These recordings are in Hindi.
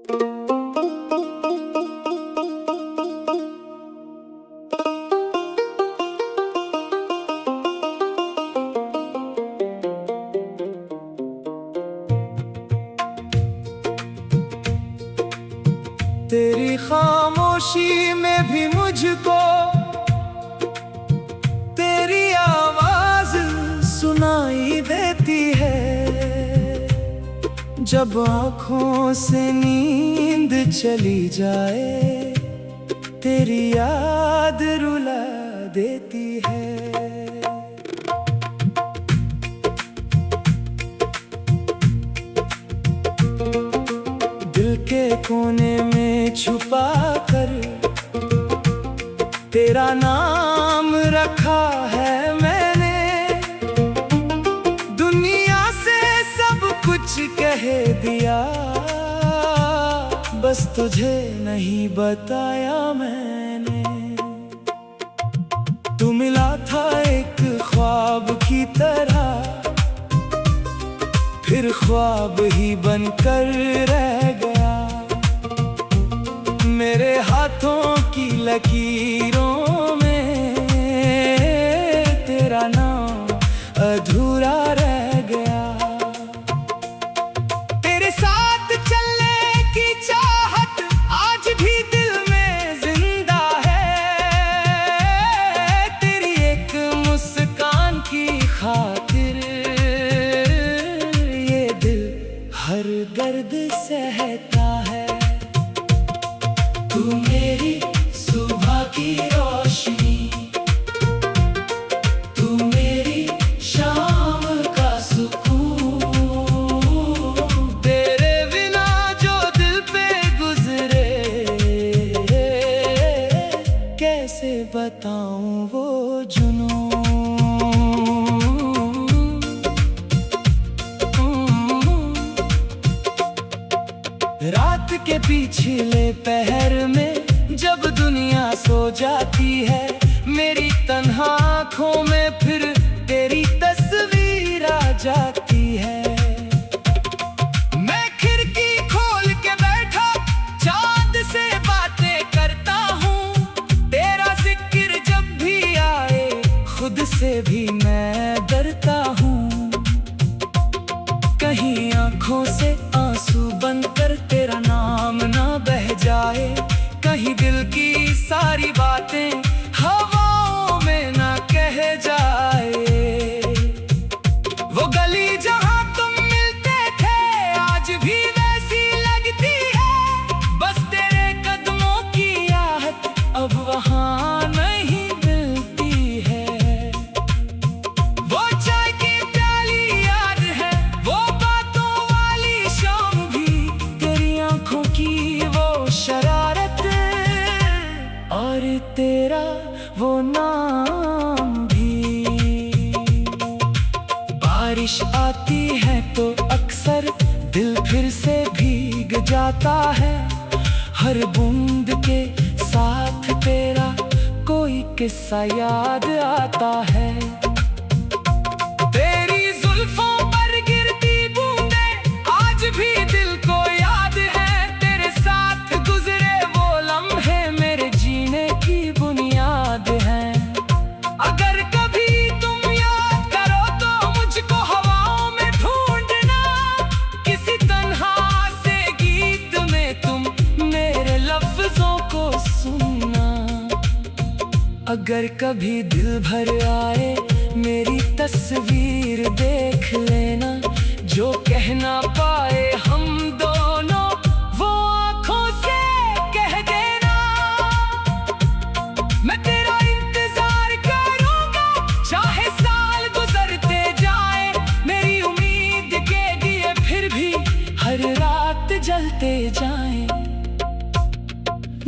तेरी खामोशी में भी मुझको तेरी आवाज सुनाई देती है। जब आँखों से नींद चली जाए तेरी याद रुला देती है। दिल के कोने में छुपा कर तेरा नाम रखा है मैंने। दुनिया से सब कुछ कह दिया, बस तुझे नहीं बताया मैंने। तू मिला था एक ख्वाब की तरह, फिर ख्वाब ही बनकर रह गया। मेरे हाथों की लकीरों में तेरा नाम अधूरा रह गया। तेरे साथ चलने की चाहत आज भी दिल में जिंदा है। तेरी एक मुस्कान की खातिर ये दिल हर दर्द सहता है। तू मेरी सुबह की रोशनी, तू मेरी शाम का सुकून। तेरे बिना जो दिल पे गुजरे कैसे बताऊं वो जुनून। रात के पिछले पहर में जब दुनिया सो जाती है, मेरी तन्हा आँखों में फिर तेरी तस्वीर आ जाती है। मैं खिड़की खोल के बैठा चांद से बातें करता हूँ। तेरा जिक्र जब भी आए खुद से भी मैं डरता हूँ। कहीं आँखों से आंसू बनकर तेरा नाम ना बह जाए, कहीं दिल की सारी बातें हवाओं में ना कह जाए। वो गली जहां तुम मिलते थे आज भी वैसी लगती है। बस तेरे कदमों की आहट अब वहां नहीं मिलती है। वो चाय की प्याली याद है, वो बातों वाली शाम भी, तेरी आंखों की वो शरारत और तेरा वो नाम भी। बारिश आती है तो अक्सर दिल फिर से भीग जाता है। हर बूंद के साथ तेरा कोई किस्सा याद आता है। तेरी जुल्फों पर गिरती बूंदें आज भी दिल को याद है। तेरे साथ गुजरे वो लम्हे मेरे जीने की बुनियाद है। अगर कभी तुम याद करो तो मुझको हवाओं में ढूंढना, किसी तन्हा से गीत में तुम मेरे लफ्जों को सुनना। अगर कभी दिल भर आए मेरी तस्वीर देख लेना। जो कह ना पाए हम दोनों वो आँखों से कह देना। मैं तेरा इंतजार करूंगा चाहे साल गुजरते जाए। मेरी उम्मीद के दिए फिर भी हर रात जलते जाए।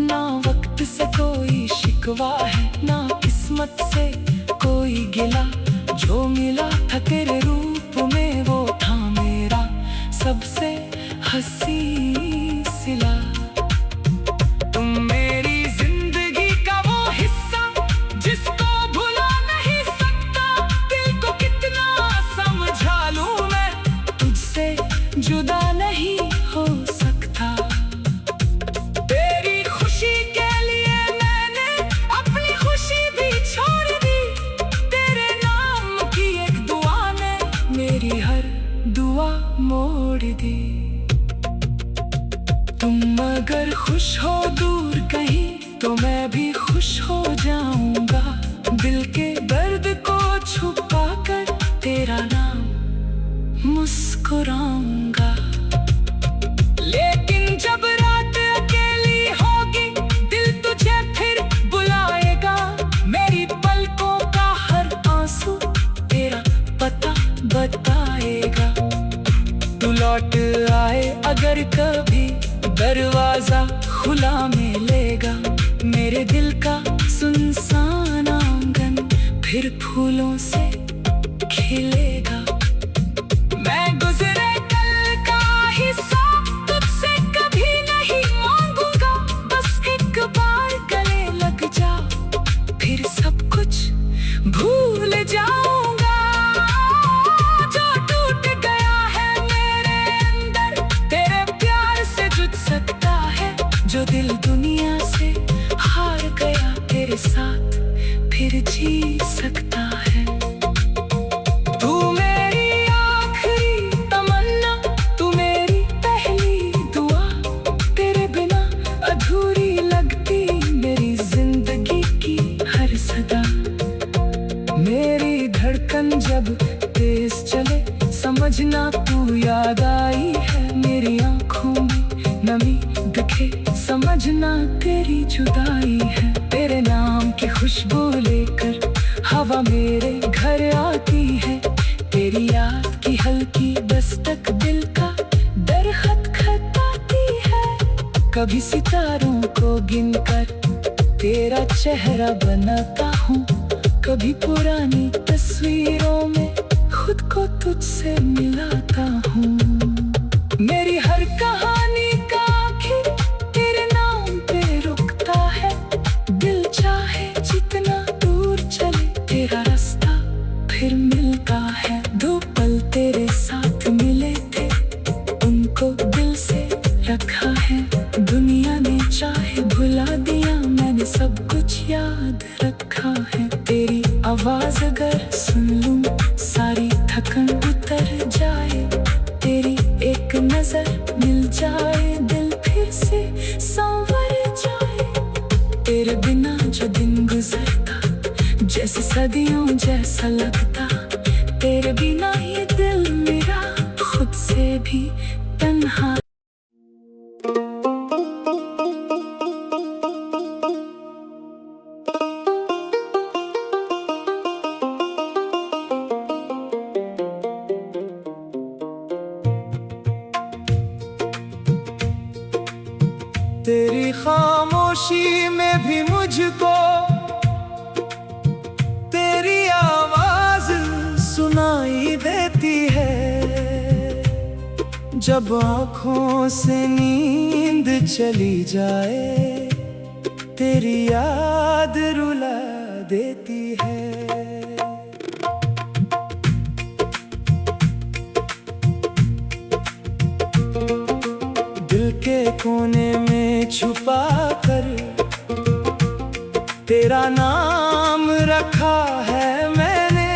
ना वक्त से कोई शिकवा है, ना किस्मत से कोई गिला। जो मिला था तेरे रूप में वो था मेरा सबसे हंसी सिला। तुम मेरी जिंदगी का वो हिस्सा जिसको भुला नहीं सकता। दिल को कितना समझा लूं मैं, तुझसे जुदा नहीं हो सकता। तुम अगर खुश हो दूर कहीं तो मैं भी खुश हो जाऊंगा। दिल के दर्द को छुपा कर तेरा नाम मुस्कुराऊंगा। लेकिन जब रात अकेली होगी दिल तुझे फिर बुलाएगा। मेरी पलकों का हर आंसू तेरा पता बताएगा। तू लौट आए अगर कभी दरवाजा खुला मिलेगा। मेरे दिल का सुनसान आंगन फिर फूलों से खिलेगा। मैं गुजरे कल का हिसाब तुझसे कभी नहीं मांगूंगा। बस एक बार गले लग जा फिर सब कुछ भूल जाऊंगा। जो टूट गया है मेरे अंदर तेरे प्यार से जुड़ सकता है। जो दिल दुनिया से हार गया तेरे साथ फिर जी सकता है। तू मेरी आखिरी तमन्ना, तू मेरी पहली दुआ। तेरे बिना अधूरी लगती मेरी जिंदगी की हर सदा। मेरी धड़कन जब तेज चले समझना तू याद आई है। मेरी आंखों में नमी दिखे समझना तेरी जुदाई है। तेरे नाम की खुशबू लेकर हवा मेरे घर आती है। तेरी याद की हल्की दस्तक दिल का दर खटखटाती है। कभी सितारों को गिनकर तेरा चेहरा बनाता हूँ। कभी पुरानी तस्वीरों में खुद को तुझसे मिलाता हूँ। मेरी हर कहानी का आखिर तेरे नाम पे रुकता है। दिल चाहे जितना दूर चले तेरा रास्ता फिर मिलता है। दो पल तेरे साथ मिले थे उनको दिल से रखा है। दुनिया ने चाहे भुला दिया मैंने सब कुछ याद रखा है। तेरी आवाज अगर सुन लूं सारी थकन उतर जाए। तेरी एक नजर मिल जाए दिल फिर से संवर जाए। तेरे बिना जो दिन गुजरता जैसे सदियों जैसा लगता। तेरे बिना ये दिल मेरा खुद से भी तन्हा। तेरी खामोशी में भी मुझको तेरी आवाज सुनाई देती है। जब आँखों से नींद चली जाए तेरी याद रुला देती है। दिल के कोने में छुपा कर तेरा नाम रखा है मैंने।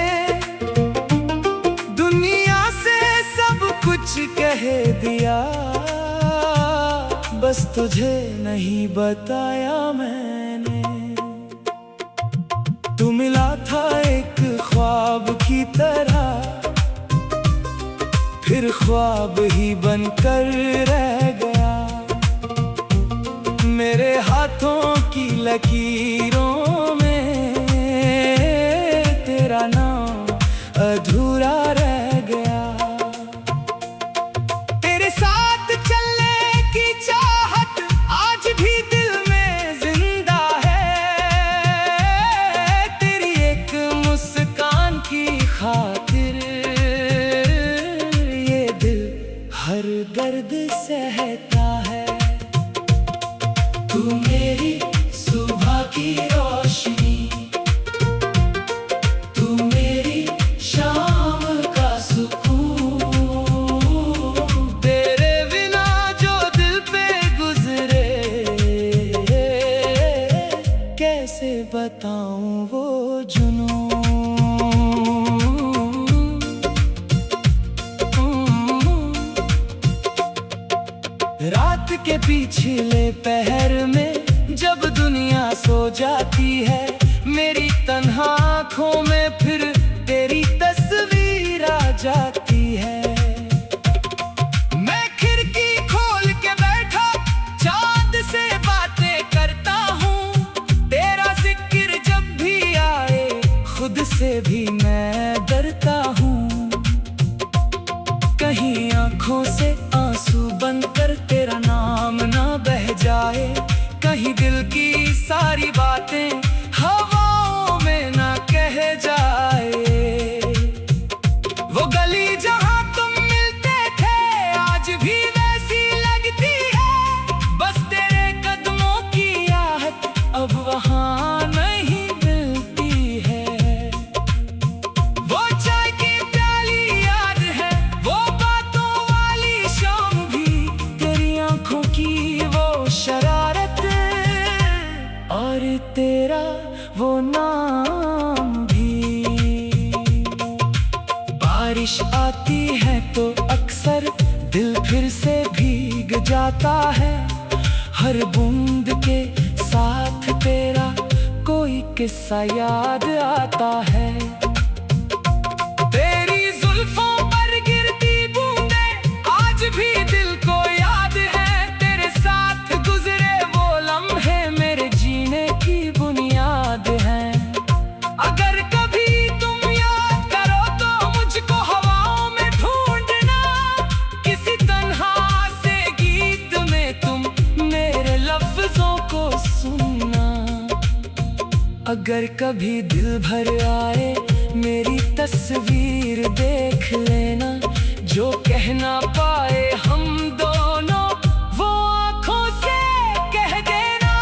दुनिया से सब कुछ कह दिया बस तुझे नहीं बताया मैंने। तू मिला था एक ख्वाब की तरह फिर ख्वाब ही बनकर रह गया। मेरे हाथों की लकीरों में तेरा नाम अधूरा रह गया। तेरे साथ चलने की चाहत आज भी दिल में जिंदा है। तेरी एक मुस्कान की खातिर ये दिल हर दर्द सहता है। तू मेरी सुबह की रोशनी, तू मेरी शाम का सुकून। तेरे बिना जो दिल पे गुजरे कैसे बताऊं वो जुनून। रात के पिछले पहर में जब दुनिया सो जाती है, मेरी तन्हा आँखों में फिर तेरी तस्वीर आ जाती है। मैं खिड़की खोल के बैठा चांद से बातें करता हूँ, तेरा जिक्र जब भी आए खुद से भी मैं डरता हूँ। कहीं आंखों से आंसू बनकर तेरा नाम ना बह जाए, कहीं दिल की सारी बातें हवाओं में ना कह जाए। वो गली जहां तुम मिलते थे आज भी वैसी लगती है, बस तेरे कदमों की आहट अब वहां नहीं मिलती है। वो चाय की प्याली याद है, वो बातों वाली शाम भी, तेरी आंखों की वो शरारत और तेरा वो नाम भी। बारिश आती है तो अक्सर दिल फिर से भीग जाता है, हर बूंद के साथ तेरा कोई किस्सा याद आता है। तेरी जुल्फों पर गिरती बूंदें आज भी दिल को याद है, तेरे साथ गुजरे वो लम्हे मेरे जीने की बुनियाद हैं। अगर कभी तुम याद करो तो मुझको हवाओं में ढूंढना, किसी तन्हा से गीत में तुम मेरे लफ्जों को सुनना। अगर कभी दिल भर आए मेरी तस्वीर देख लेना, जो कह ना पाए हम दोनों वो आंखों से कह देना।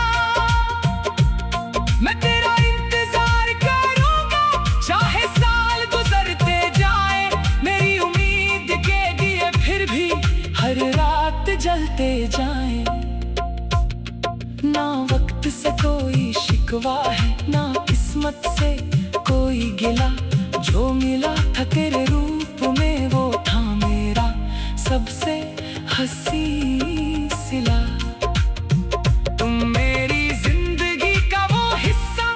मैं तेरा इंतजार करूंगा चाहे साल गुजरते जाए, मेरी उम्मीद के दिए फिर भी हर रात जलते जाएं। ना वक्त से कोई शिकवा है ना किस्मत से कोई गिला, जो मिला था तेरे रूप में वो था मेरा सबसे हंसी सिला। तुम मेरी जिंदगी का वो हिस्सा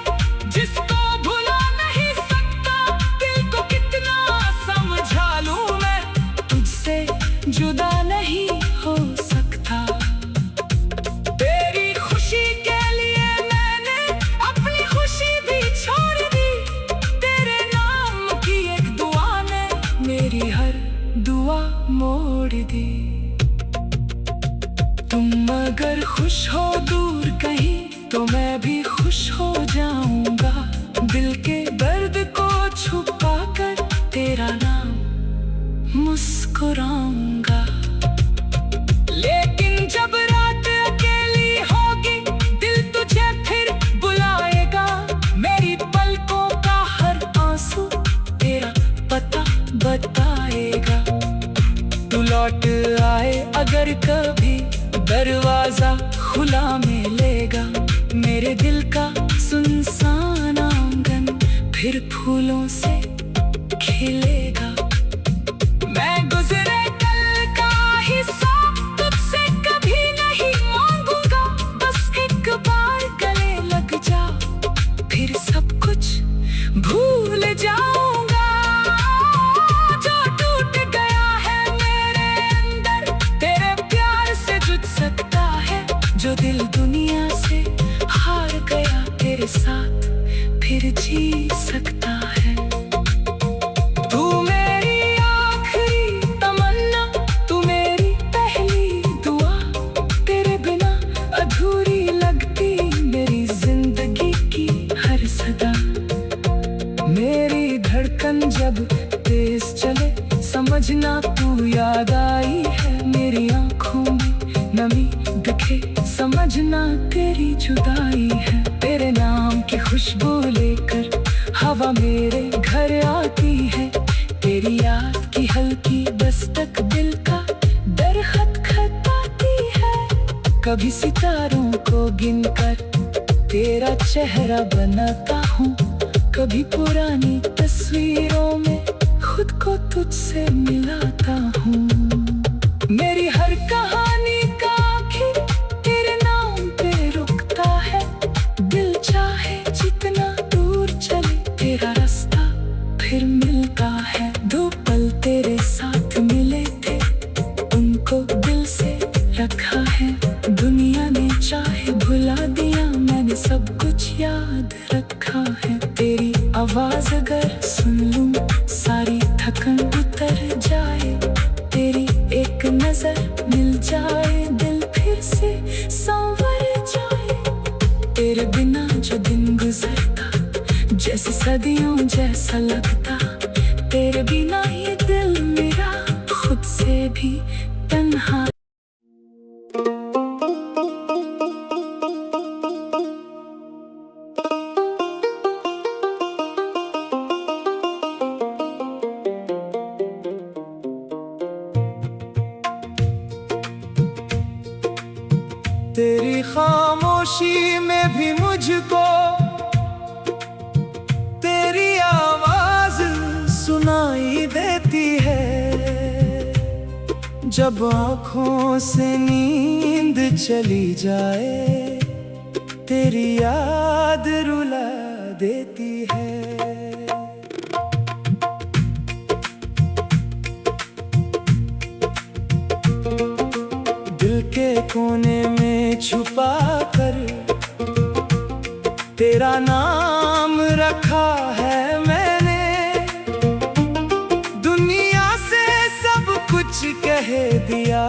जिसको भुला नहीं सकता, दिल को कितना समझा लूं मैं तुझसे जुदा नहीं हो सकता। तेरी खुशी के लिए मैंने अपनी खुशी भी छोड़ दी, तेरे नाम की एक दुआ ने मेरी हर दुआ मोड़ दी। तुम अगर खुश हो दूर कहीं तो मैं भी खुश हो जाऊंगा, दिल के दर्द को छुपा कर तेरा नाम मुस्कुराऊंगा। लेकिन जब रात अकेली होगी दिल तुझे फिर बुलाएगा, मेरी पलकों का हर आंसू तेरा पता बताएगा। तू लौट आए अगर कभी दरवाजा खुला मिलेगा, मेरे दिल का सुनसान आंगन फिर फूलों से खिलेगा। मैं गुजरे कल का हिस्सा तुझसे कभी नहीं मांगूंगा, बस एक बार गले लग जा फिर सब कुछ भूल जाऊंगा। जो टूट गया है मेरे अंदर तेरे प्यार से जुड़ सकता है, जो दिल दुनिया से हार गया तेरे साथ फिर जी सकता है। तू मेरी आखिरी तमन्ना, तू मेरी पहली दुआ, तेरे बिना अधूरी लगती मेरी जिंदगी की हर सदा। मेरी धड़कन जब तेज चले समझना तू याद आई है, मेरी आंखों में नमी दिखे समझना तेरी जुदाई है। तेरे नाम की खुशबू लेकर हवा मेरे घर आती है, तेरी याद की हल्की दस्तक दिल का दरखत खताती है। कभी सितारों को गिनकर तेरा चेहरा बनाता हूँ, कभी पुरानी तस्वीरों में खुद को तुझसे मिलाता हूँ। मेरी हर कहानी का याद रखा है। तेरी आवाज अगर सुन लूं सारी थकन उतर जाए। तेरी एक नजर मिल जाए दिल फिर से संवर जाए। तेरे बिना जो दिन गुजरता जैसे सदियों जैसा लगता। तेरे बिना ये दिल मेरा खुद से भी तन्हा। तेरी खामोशी में भी मुझको तेरी आवाज सुनाई देती है। जब आँखों से नींद चली जाए तेरी याद रुला देती है। दिल के कोने में छुपा कर तेरा नाम रखा है मैंने। दुनिया से सब कुछ कह दिया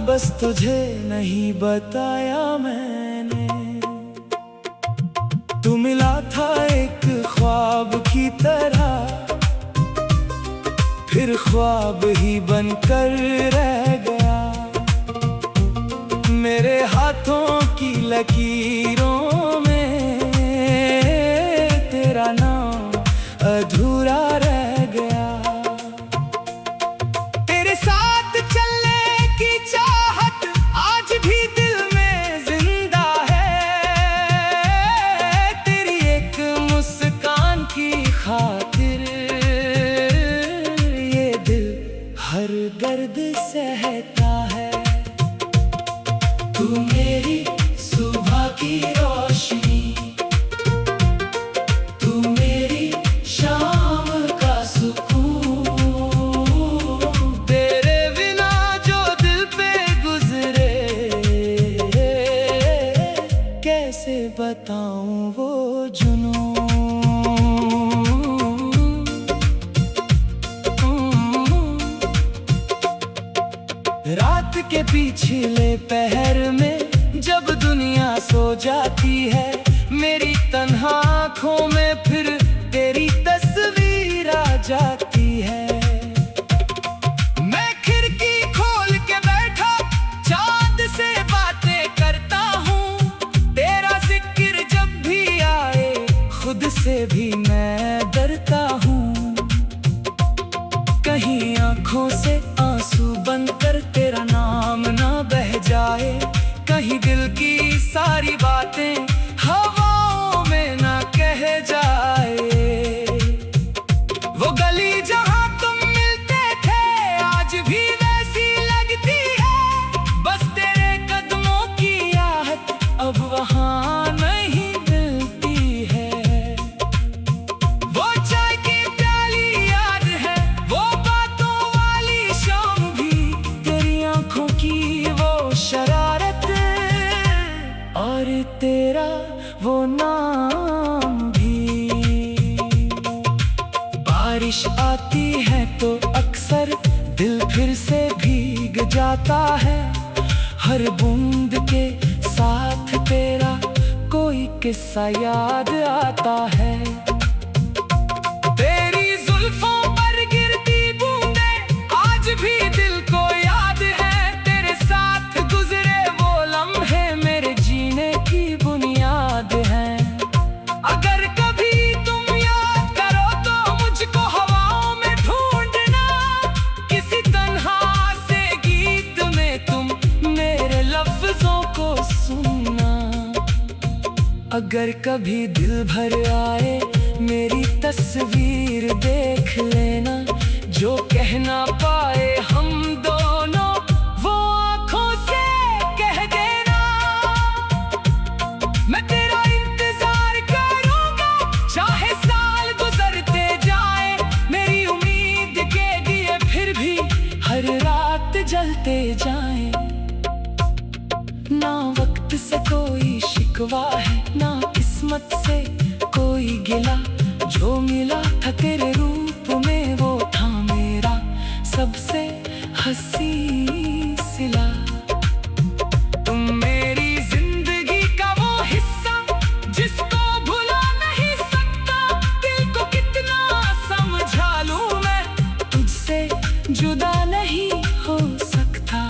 बस तुझे नहीं बताया मैंने। तू मिला था एक ख्वाब की तरह फिर ख्वाब ही बनकर रह गया। मेरे हाथों की लकीरों में तेरा नाम अधूरा रह गया। तेरे साथ चलने की चाहत आज भी दिल में जिंदा है। तेरी एक मुस्कान की खातिर ये दिल हर दर्द सहता है। तू मेरी सुबह की रोशनी, तू मेरी शाम का सुकून। तेरे बिना जो दिल पे गुजरे कैसे बताऊं वो जुनून। रात के पिछले पहर में जब दुनिया सो जाती है मेरी तन्हा आँखों में फिर तेरी तस्वीर आ जाती है। मैं खिड़की खोल के बैठा चांद से बातें करता हूँ। तेरा जिक्र जब भी आए खुद से भी मैं डरता हूँ। कहीं आँखों से आंसू बनकर तेरा नाम ना बह जाए। कहीं दिल की सारी बातें हवाओं में ना कह जाए। वो गली जहां तुम मिलते थे आज भी वैसी लगती है। बस तेरे कदमों की आहट अब वहां नहीं मिलती है। वो चाय की प्याली याद है, वो बातों वाली शाम भी, तेरी आंखों की वो शरारत और तेरा वो नाम भी। बारिश आती है तो अक्सर दिल फिर से भीग जाता है। हर बूंद के साथ तेरा कोई किस्सा याद आता है। तेरी जुल्फों पर गिरती बूंदें आज भी दिल को याद है। तेरे साथ गुजरे वो लम्हे मेरे जीने की बुनियाद हैं। अगर कभी तुम याद करो तो मुझको हवाओं में ढूंढना। किसी तन्हा से गीत में तुम मेरे लफ्जों को सुनना। अगर कभी दिल भर आए मेरी तस्वीर देख लेना। जो कह ना पाए हम दोनों वो आंखों से कह देना। मैं तेरा इंतजार करूंगा चाहे साल गुजरते जाए। मेरी उम्मीद के दिए फिर भी हर रात जलते जाए। ना वक्त से कोई शिकायत शिकवा है ना किस्मत से कोई गिला, जो मिला था तेरे रूप में वो था मेरा सबसे हंसी सिला। तुम मेरी जिंदगी का वो हिस्सा जिसको भुला नहीं सकता, दिल को कितना समझा लूं मैं, तुझसे जुदा नहीं हो सकता।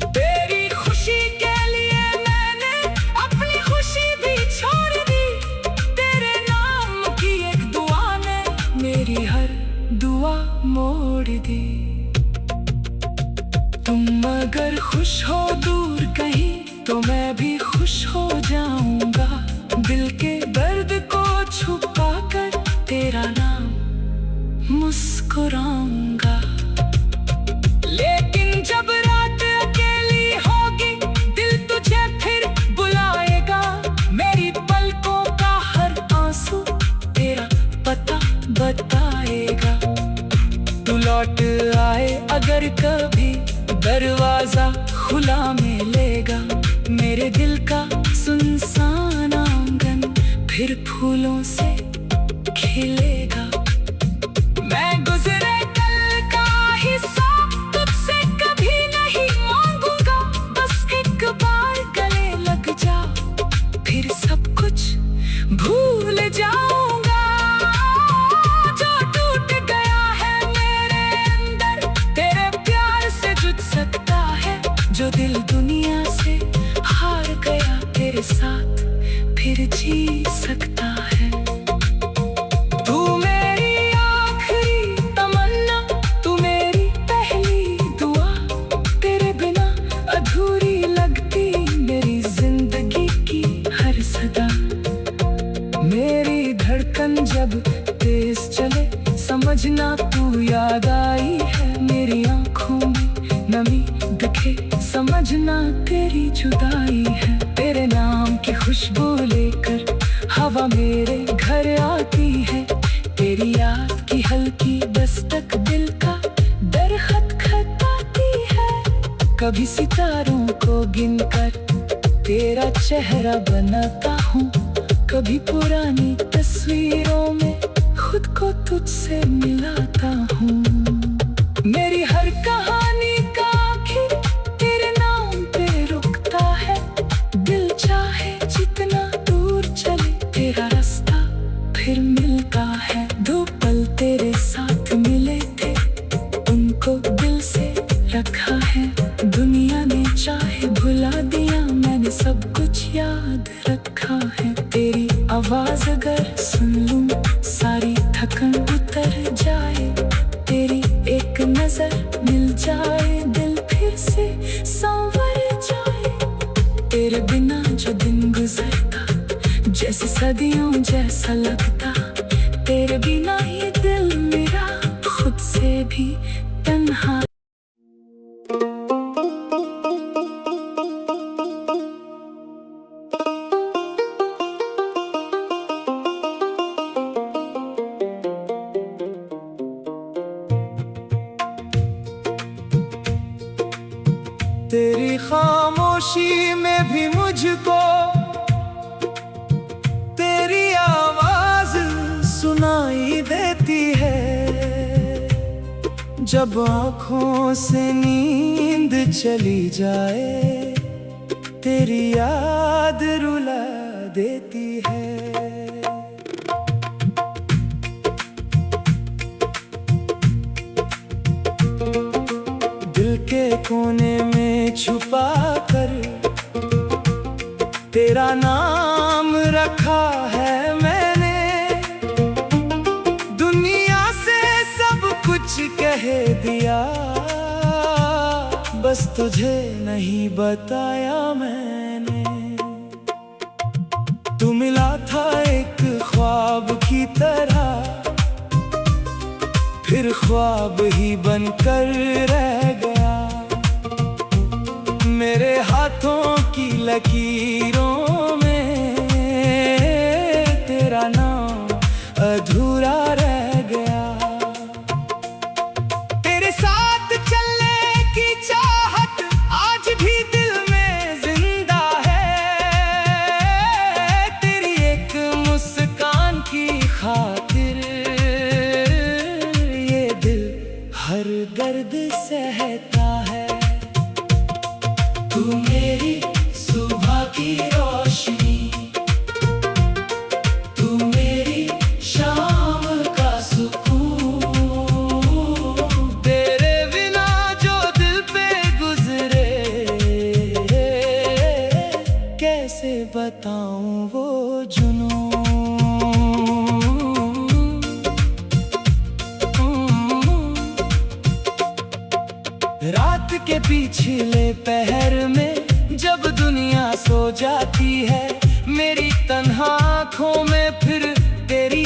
तेरी खुशी के लिए मैंने अपनी खुशी भी छोड़ दी, तेरे नाम की एक दुआ ने मेरी हर दुआ मोड़ दी। तुम अगर खुश हो दूर कहीं तो मैं भी खुश हो जाऊंगा, दिल के दर्द को छुपा कर तेरा नाम मुस्कुराऊंगा। लेकिन जब रात अकेली होगी दिल तुझे फिर बुलाएगा, मेरी पलकों का हर आंसू तेरा पता बताएगा। तू लौट आए अगर कभी दरवाजा खुला मिलेगा, मेरे दिल का सुनसान आंगन फिर फूलों से खिलेगा। मैं गुजरे कल का हिसाब तुझसे कभी नहीं मांगूंगा, बस एक बार गले लग जा फिर सब कुछ भूल जाऊंगा। जो टूट गया है मेरे अंदर तेरे प्यार से जुड़ सकता है, जो दिल दुनिया से हार गया तेरे साथ फिर जी सकता है। तू मेरी आखिरी तमन्ना, तू मेरी पहली दुआ, तेरे बिना अधूरी लगती मेरी जिंदगी की हर सदा। मेरी धड़कन जब तेज चले समझना तू याद आई है, मेरी आंखों में नमी दिखे समझना तेरी जुदाई है। तेरे नाम की खुशबू लेकर हवा मेरे घर आती है, तेरी याद की हल्की दस्तक दिल का दरखत खटखटाती है। कभी सितारों को गिनकर तेरा चेहरा बनाता हूँ, कभी पुरानी तस्वीरों में खुद को तुझसे मिलाता हूँ। मेरी हर कहानी का आखिर तेरे नाम पे रुकता है, दिल चाहे जितना दूर चले तेरा रास्ता फिर मिलता है। दो पल तेरे साथ मिले थे उनको दिल से रखा है, दुनिया ने चाहे भुला दिया मैंने सब कुछ याद रखा है। तेरी आवाज अगर सुन लूं सारी थकन उतर जाए, तेरी एक नजर मिल जाए दिल फिर से संवर जाए। तेरे बिना जो दिन गुजरता जैसे सदियों जैसा लगता, तेरे बिना ये दिल मेरा खुद से भी तन्हा। तेरी खामोशी में भी मुझको तेरी आवाज सुनाई देती है, जब आँखों से नींद चली जाए तेरी याद रुला देती है। दिल के कोने में छुपा कर तेरा नाम रखा है मैंने, दुनिया से सब कुछ कह दिया बस तुझे नहीं बताया मैंने। तू मिला था एक ख्वाब की तरह, फिर ख्वाब ही बनकर रह गया। मेरे हाथों की लकीरों में तेरा नाम अधूरा रह गया। तेरे साथ चलने की चाहत आज भी दिल में जिंदा है, तू मेरी सुबह की रोशनी, तू मेरी शाम का सुकून। तेरे बिना जो दिल पे गुजरे, कैसे बताऊं वो जुनून। रात के पिछले पहर में जब दुनिया सो जाती है, मेरी तन्हा आँखों में फिर तेरी